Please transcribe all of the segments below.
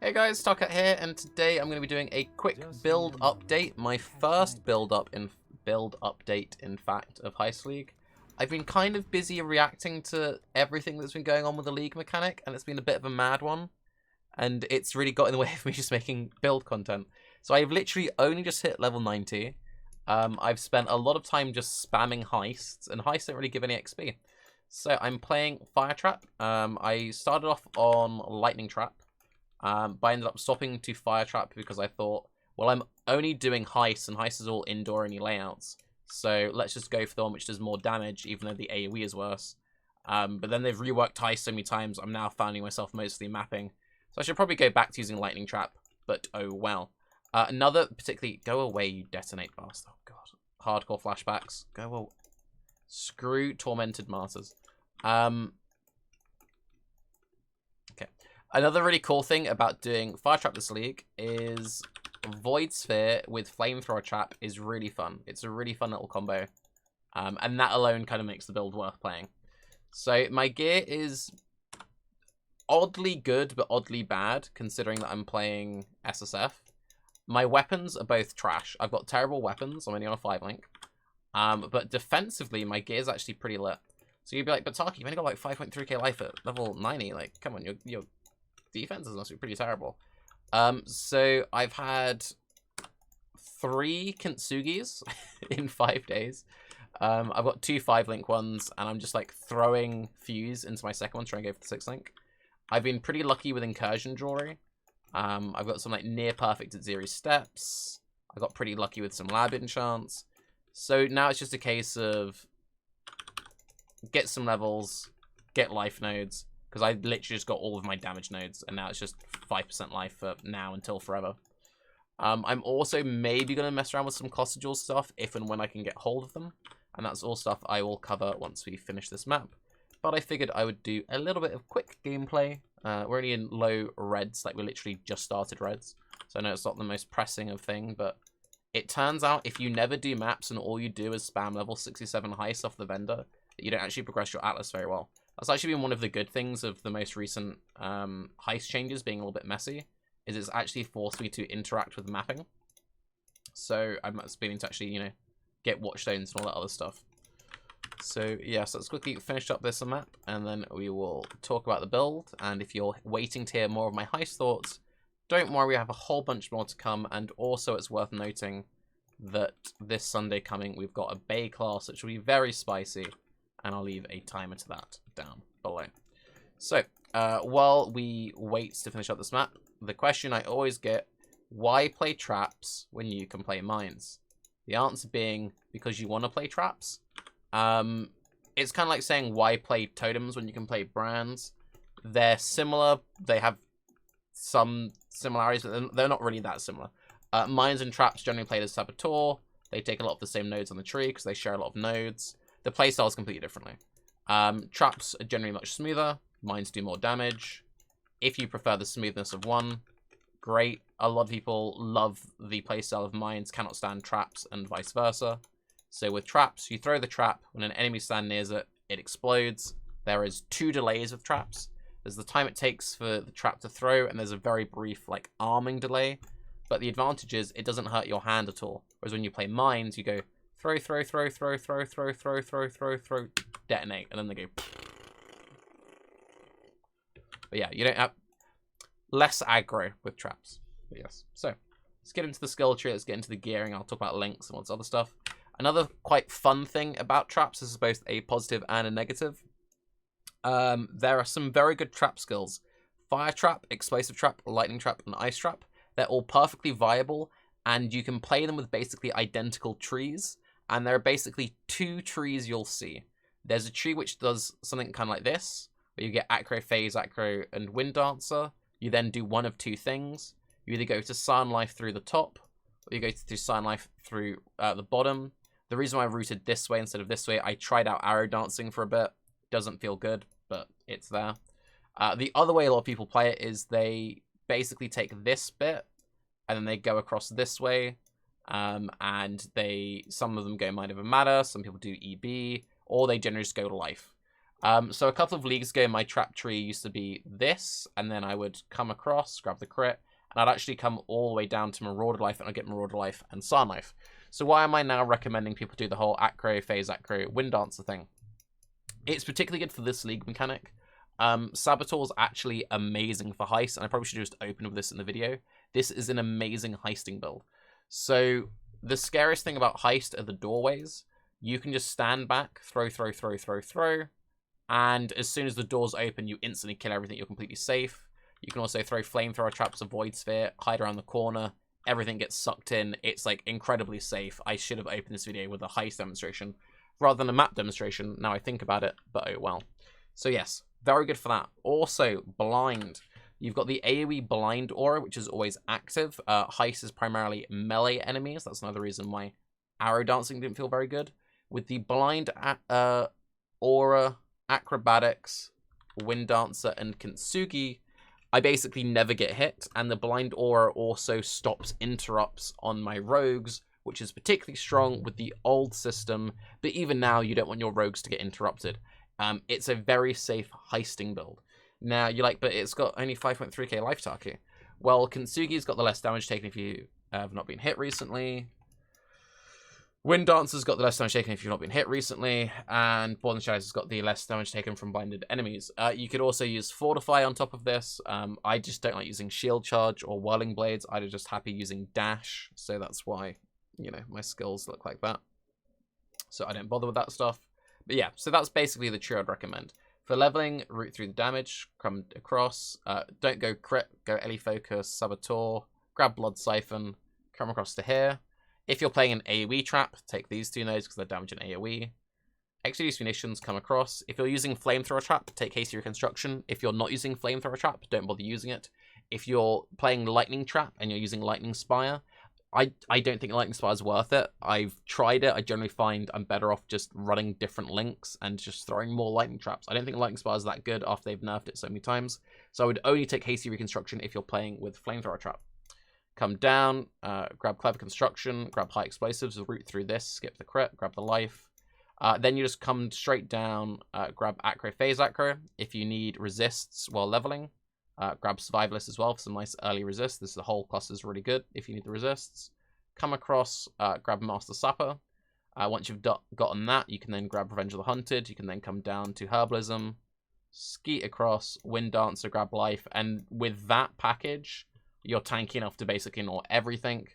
Hey guys, Tarke here, and today I'm going to be doing a quick build update, my first build update in fact of Heist League. I've been kind of busy reacting to everything that's been going on with the league mechanic, and it's been a bit of a mad one, and it's really got in the way of me just making build content. So I've literally only just hit level 90. I've spent a lot of time just spamming heists, and heists don't really give any XP. So I'm playing Fire Trap. I started off on Lightning Trap. But I ended up stopping to Fire Trap because I thought, well, I'm only doing Heist, and Heist is all indoor-only layouts. So let's just go for the one which does more damage, even though the AoE is worse. But then they've reworked Heist so many times, I'm now finding myself mostly mapping. So I should probably go back to using Lightning Trap, but oh well. Another particularly... Go away, you detonate bastard. Oh, God. Hardcore flashbacks. Go away. Screw Tormented Martyrs. Okay. Another really cool thing about doing Fire Trap this league is Void Sphere with Flamethrower Trap is really fun. It's a really fun little combo. And that alone kind of makes the build worth playing. So my gear is oddly good, but oddly bad, considering that I'm playing SSF. My weapons are both trash. I've got terrible weapons. I'm only on a 5-link. But defensively, my gear is actually pretty lit. So you'd be like, but Tarke, you've only got like 5.3k life at level 90. Like, come on, your defenses must be pretty terrible. So I've had 3 Kintsugis in 5 days. I've got 2 5-link ones, and I'm just like throwing Fuse into my second one, trying to go for the 6-link. I've been pretty lucky with Incursion Jewelry. I've got some like near perfect at 0 steps. I got pretty lucky with some lab enchants. So now it's just a case of get some levels, get life nodes, because I literally just got all of my damage nodes, and now it's just 5% life for now until forever. I'm also maybe going to mess around with some Cluster Jewel stuff if and when I can get hold of them, and that's all stuff I will cover once we finish this map. But I figured I would do a little bit of quick gameplay. We're only in low reds, like we literally just started reds, so I know it's not the most pressing of thing, but it turns out if you never do maps and all you do is spam level 67 Heist off the vendor, you don't actually progress your Atlas very well. That's actually been one of the good things of the most recent Heist changes being a little bit messy, is it's actually forced me to interact with mapping. So I'm beginning to actually, you know, get watchstones and all that other stuff. So yeah, so let's quickly finish up this map, and then we will talk about the build. And if you're waiting to hear more of my Heist thoughts, don't worry, we have a whole bunch more to come. And also it's worth noting that this Sunday coming, we've got a Bay class, which will be very spicy. And I'll leave a timer to that down below. So, while we wait to finish up this map, the question I always get, why play traps when you can play mines? The answer being, because you want to play traps. It's kind of like saying, why play totems when you can play brands? They're similar, they have some similarities, but they're not really that similar. Mines and traps generally played as Saboteur. They take a lot of the same nodes on the tree because they share a lot of nodes. The playstyle is completely differently. Traps are generally much smoother. Mines do more damage. If you prefer the smoothness of one, great. A lot of people love the playstyle of mines, cannot stand traps, and vice versa. So with traps, you throw the trap. When an enemy stands near it, it explodes. There is 2 delays with traps. There's the time it takes for the trap to throw, and there's a very brief, like, arming delay. But the advantage is it doesn't hurt your hand at all. Whereas when you play mines, you go throw, throw, throw, throw, throw, throw, throw, throw, throw, throw, detonate, and then they go. But yeah, you don't have less aggro with traps. But yes, so let's get into the skill tree. Let's get into the gearing. I'll talk about links and all this other stuff. Another quite fun thing about traps, this is both a positive and a negative. There are some very good trap skills: Fire Trap, Explosive Trap, Lightning Trap, and Ice Trap. They're all perfectly viable, and you can play them with basically identical trees. And there are basically 2 trees you'll see. There's a tree which does something kind of like this, where you get Acro, Phase, Acro, and Wind Dancer. You then do one of 2 things. You either go to Sun Life through the top, or you go to Sun Life through the bottom. The reason why I routed this way instead of this way, I tried out Arrow Dancing for a bit. Doesn't feel good, but it's there. The other way a lot of people play it is they basically take this bit, and then they go across this way. And some of them go Mind Over Matter, some people do EB, or they generally just go to life. So a couple of leagues ago, my trap tree used to be this, and then I would come across, grab the crit, and I'd actually come all the way down to Marauder Life, and I'd get Marauder Life and Sarn Life. So why am I now recommending people do the whole acro, phase acro, wind dancer thing? It's particularly good for this league mechanic. Saboteur is actually amazing for heist, and I probably should just open with this in the video. This is an amazing heisting build. So the scariest thing about heist are the doorways. You can just stand back, throw, and as soon as the doors open, you instantly kill everything. You're completely safe. You can also throw flamethrower traps, a void sphere, hide around the corner. Everything gets sucked in. It's like incredibly safe. I should have opened this video with a heist demonstration rather than a map demonstration. Now I think about it, but oh well. So yes, very good for that. Also, blind. You've got the AoE blind aura, which is always active. Heist is primarily melee enemies. That's another reason why arrow dancing didn't feel very good. With the blind aura, acrobatics, wind dancer, and kintsugi, I basically never get hit, and the blind aura also stops interrupts on my rogues, which is particularly strong with the old system, but even now you don't want your rogues to get interrupted. It's a very safe heisting build. Now, you're like, but it's got only 5.3k life Tarke. Well, kintsugi's got the less damage taken if you have not been hit recently. Wind Dancer's got the less damage taken if you've not been hit recently, and Born in Shadows has got the less damage taken from blinded enemies. You could also use Fortify on top of this. I just don't like using Shield Charge or Whirling Blades. I'm just happy using Dash, so that's why, you know, my skills look like that. So I don't bother with that stuff. But yeah, so that's basically the trio I'd recommend. For leveling, root through the damage, come across. Don't go crit, go Ellie Focus, Saboteur, grab Blood Siphon, come across to here. If you're playing an AoE trap, take these two nodes because they're damaging AoE. Extra use munitions, come across. If you're using Flamethrower Trap, take Hasty Reconstruction. If you're not using Flamethrower Trap, don't bother using it. If you're playing Lightning Trap and you're using Lightning Spire, I don't think Lightning Spire is worth it. I've tried it. I generally find I'm better off just running different links and just throwing more Lightning Traps. I don't think Lightning Spire is that good after they've nerfed it so many times. So I would only take Hasty Reconstruction if you're playing with Flamethrower Trap. Come down, grab Clever Construction, grab High Explosives, root through this, skip the crit, grab the life. Then you just come straight down, grab Acro, Phase Acro. If you need resists while leveling, grab Survivalist as well for some nice early resist. The whole class is really good if you need the resists. Come across, grab Master Sapper. Once you've gotten that, you can then grab Revenge of the Hunted. You can then come down to Herbalism, skeet across, Wind Dancer, grab life. And with that package, you're tanky enough to basically ignore everything.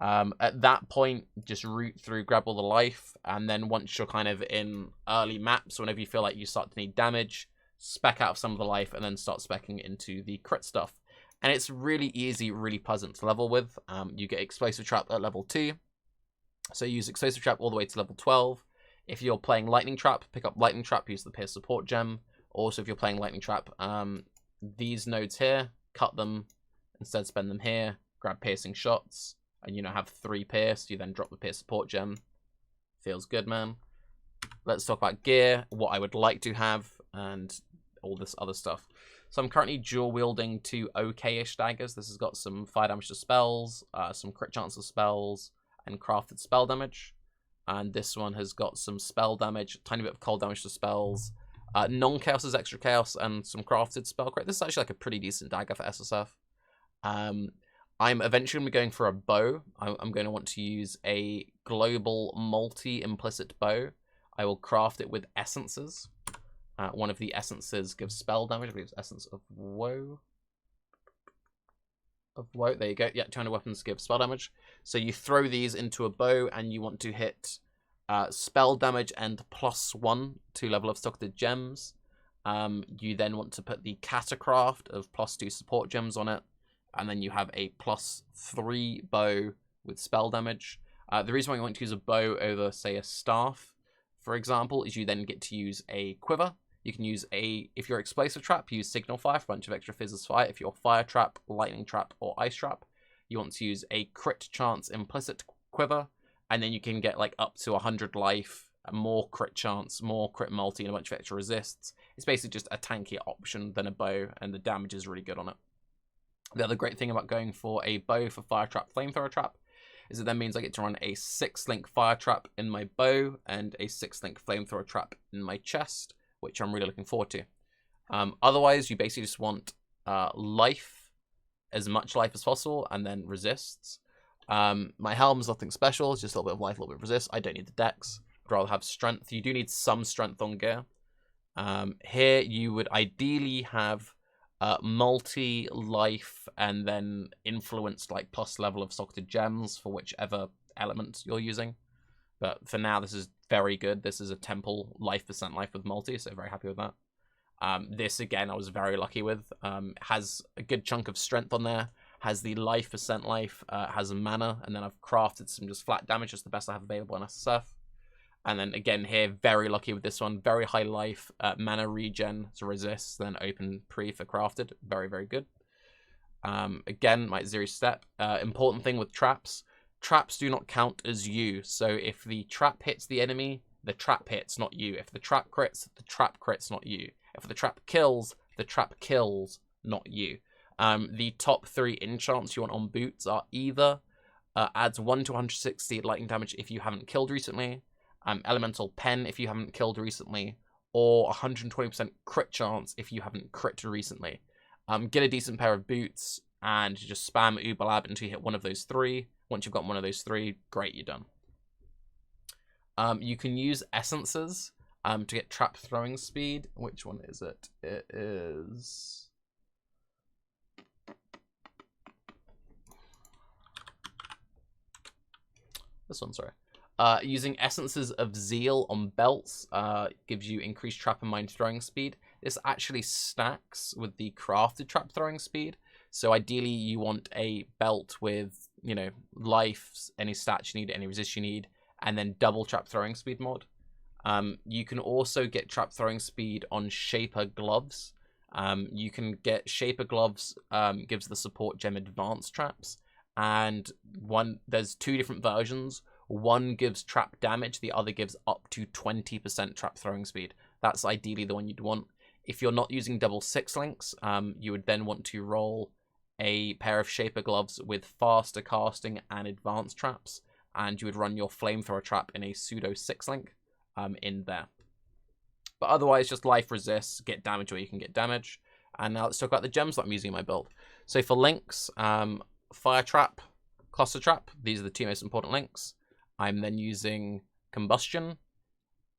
At that point, just root through, grab all the life, and then once you're kind of in early maps, whenever you feel like you start to need damage, spec out some of the life, and then start speccing into the crit stuff. And it's really easy, really pleasant to level with. You get Explosive Trap at level 2, so use Explosive Trap all the way to level 12. If you're playing Lightning Trap, pick up Lightning Trap, use the Pierce Support Gem. Also, if you're playing Lightning Trap, these nodes here, cut them, instead spend them here, grab Piercing Shots, and you know, have 3 Pierce. You then drop the Pierce Support Gem. Feels good, man. Let's talk about gear, what I would like to have, and all this other stuff. So I'm currently dual wielding 2 okay-ish daggers. This has got some fire damage to spells, some crit chance of spells, and crafted spell damage. And this one has got some spell damage, tiny bit of cold damage to spells, non-chaos is extra chaos, and some crafted spell crit. This is actually like a pretty decent dagger for SSF. I'm eventually going to be going for a bow. I'm going to want to use a global multi-implicit bow. I will craft it with essences. One of the essences gives spell damage. I believe it's Essence of Woe. There you go. Yeah, 200 weapons give spell damage. So you throw these into a bow and you want to hit spell damage and +1 to level of Socketed Gems. You then want to put the Catacraft of +2 support gems on it. And then you have a +3 bow with spell damage. The reason why you want to use a bow over, say, a staff, for example, is you then get to use a quiver. You can use if you're Explosive Trap, use Signal Fire for a bunch of extra Fizz's Fire. If you're Fire Trap, Lightning Trap, or Ice Trap, you want to use a crit chance implicit quiver. And then you can get like up to 100 life, more crit chance, more crit multi, and a bunch of extra resists. It's basically just a tankier option than a bow, and the damage is really good on it. The other great thing about going for a bow for Fire Trap, Flamethrower Trap, is it then means I get to run a 6-link Fire Trap in my bow and a 6-link Flamethrower Trap in my chest. which I'm really looking forward to. Otherwise, you basically just want life, as much life as possible, and then resists. My helm's nothing special, it's just a little bit of life, a little bit of resist. I don't need the dex. I'd rather have strength. You do need some strength on gear. Here, you would ideally have multi-life and then influenced like plus level of socketed gems for whichever element you're using. But for now, this is very good. This is a temple life % life with multi, so very happy with that. This, again, I was very lucky with. Has a good chunk of strength on there. Has the life % life. Has a mana. And then I've crafted some just flat damage. Just the best I have available on SSF. And then, again, here, very lucky with this one. Very high life. Mana regen to resist. Then open pre for crafted. Very, very good. Again, my zero step. Important thing with traps. Traps do not count as you. So if the trap hits the enemy, the trap hits, not you. If the trap crits, the trap crits, not you. If the trap kills, the trap kills, not you. The top 3 enchants you want on boots are either adds 1 to 160 lightning damage if you haven't killed recently, elemental pen if you haven't killed recently, or 120% crit chance if you haven't crit recently. Get a decent pair of boots and just spam Uber Lab until you hit one of those 3. Once you've got one of those 3, great, you're done. You can use essences to get trap throwing speed. Which one is it? It is... this one, sorry. Using essences of zeal on belts gives you increased trap and mine throwing speed. This actually stacks with the crafted trap throwing speed. So ideally you want a belt with, you know, life, any stats you need, any resist you need, and then double trap throwing speed mod. You can also get trap throwing speed on Shaper gloves. You can get Shaper gloves, gives the support gem advanced traps, and there's 2 different versions. One gives trap damage, the other gives up to 20% trap throwing speed. That's ideally the one you'd want. If you're not using double 6 links, you would then want to roll a pair of Shaper gloves with faster casting and advanced traps, and you would run your flamethrower trap in a pseudo 6 link in there. But otherwise, just life resists, get damage where you can get damage. And now let's talk about the gems that I'm using in my build. So for links, fire trap, cluster trap, these are the 2 most important links. I'm then using combustion,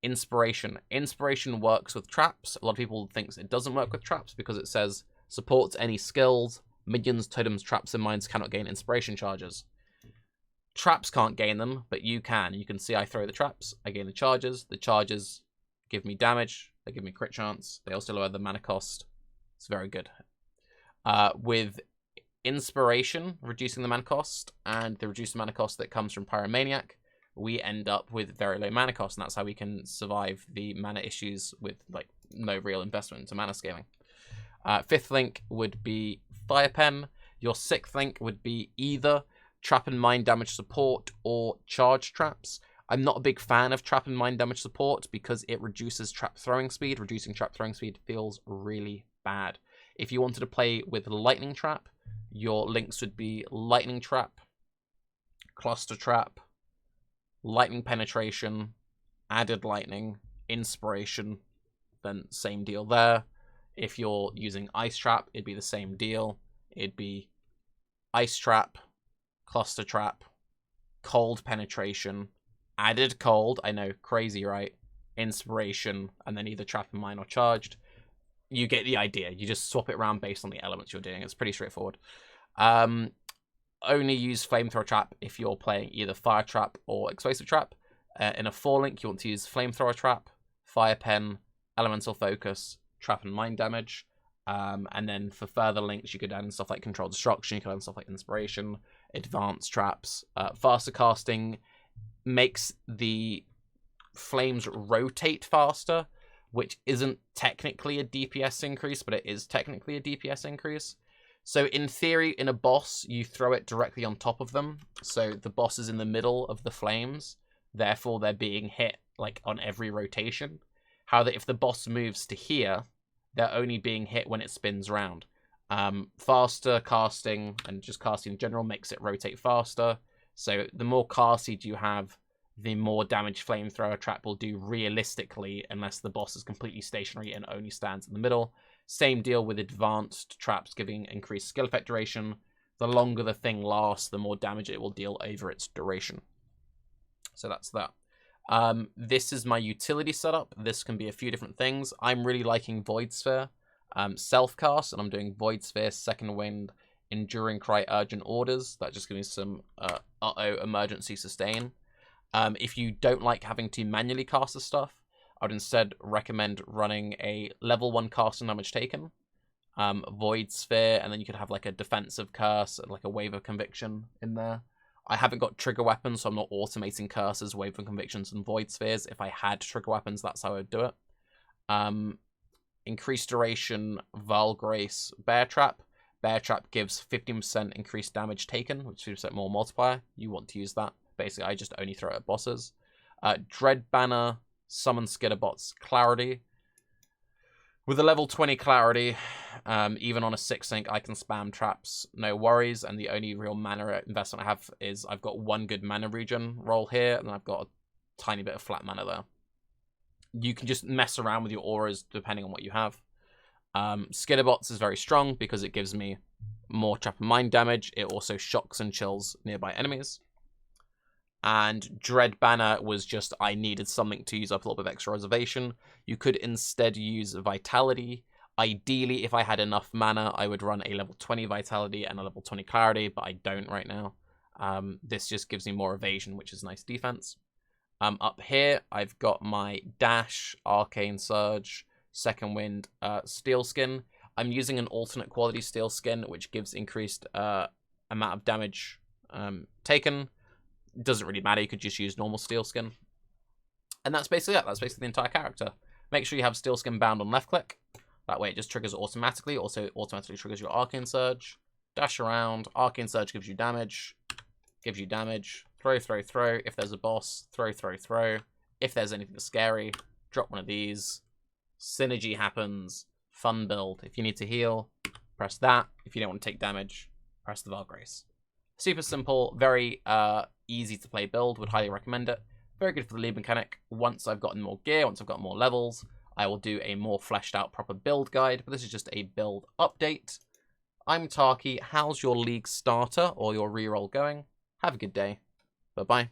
inspiration. Inspiration works with traps. A lot of people think it doesn't work with traps because it says supports any skills, minions, totems, traps, and mines cannot gain inspiration charges. Traps can't gain them, but you can. You can see I throw the traps, I gain the charges. The charges give me damage, they give me crit chance. They also lower the mana cost. It's very good. With inspiration, reducing the mana cost, and the reduced mana cost that comes from Pyromaniac, we end up with very low mana cost, and that's how we can survive the mana issues with like no real investment into mana scaling. 5th link would be Fire Pen. Your 6th link would be either Trap and Mine damage support or charge traps. I'm not a big fan of Trap and Mine damage support because it reduces trap throwing speed. Reducing trap throwing speed feels really bad. If you wanted to play with Lightning Trap, your links would be Lightning Trap, Cluster Trap, Lightning Penetration, Added Lightning, Inspiration, then same deal there. If you're using Ice Trap, it'd be the same deal. It'd be Ice Trap, Cluster Trap, Cold Penetration, Added Cold, I know, crazy, right? Inspiration, and then either Trap and Mine or Charged. You get the idea. You just swap it around based on the elements you're doing. It's pretty straightforward. Only use Flamethrower Trap if you're playing either Fire Trap or Explosive Trap. In a 4 link, you want to use Flamethrower Trap, Fire Pen, Elemental Focus, Trap and Mine damage. And then for further links, you could add in stuff like Control Destruction, you could add in stuff like Inspiration, Advanced Traps. Faster casting makes the flames rotate faster, which isn't technically a DPS increase, but it is technically a DPS increase. So in theory, in a boss, you throw it directly on top of them. So the boss is in the middle of the flames. Therefore, they're being hit like on every rotation. However, if the boss moves to here, they're only being hit when it spins around. Faster casting and just casting in general makes it rotate faster. So the more cast speed you have, the more damage flamethrower trap will do realistically, unless the boss is completely stationary and only stands in the middle. Same deal with advanced traps giving increased skill effect duration. The longer the thing lasts, the more damage it will deal over its duration. So that's that. This is my utility setup. This can be a few different things. I'm really liking Void Sphere. Self-cast, and I'm doing Void Sphere, Second Wind, Enduring Cry, Urgent Orders. That just gives me some uh-oh emergency sustain. If you don't like having to manually cast the stuff, I would instead recommend running a level 1 cast and damage taken, Void Sphere, and then you could have like a defensive curse, like a Wave of Conviction in there. I haven't got trigger weapons, so I'm not automating curses, Wave of Convictions, and Void Spheres. If I had trigger weapons, that's how I would do it. Increased duration, Valgrace, Bear Trap. Bear Trap gives 15% increased damage taken, which is 50% more multiplier. You want to use that. Basically, I just only throw it at bosses. Dread Banner, Summon Skitterbots, Clarity. With a level 20 Clarity, even on a 6 sync, I can spam traps, no worries. And the only real mana investment I have is I've got one good mana regen roll here, and I've got a tiny bit of flat mana there. You can just mess around with your auras depending on what you have. Skitterbots is very strong because it gives me more trap and mine damage. It also shocks and chills nearby enemies. And Dread Banner was just, I needed something to use up a little bit of extra reservation. You could instead use Vitality. Ideally, if I had enough mana, I would run a level 20 Vitality and a level 20 Clarity, but I don't right now. This just gives me more evasion, which is nice defense. Up here, I've got my Dash, Arcane Surge, Second Wind, Steel Skin. I'm using an alternate quality Steel Skin, which gives increased amount of damage taken. Doesn't really matter, you could just use normal Steel Skin. And that's basically it. That's basically the entire character. Make sure you have Steel Skin bound on left click. That way it just triggers automatically. Also automatically triggers your Arcane Surge. Dash around. Arcane Surge gives you damage. Gives you damage. Throw, throw, throw. If there's a boss, throw, throw, throw. If there's anything scary, drop one of these. Synergy happens. Fun build. If you need to heal, press that. If you don't want to take damage, press the Valgrace. Super simple, very easy to play build. Would highly recommend it. Very good for the lead mechanic. Once I've gotten more gear, once I've got more levels, I will do a more fleshed out proper build guide. But this is just a build update. I'm Tarke. How's your league starter or your reroll going? Have a good day. Bye-bye.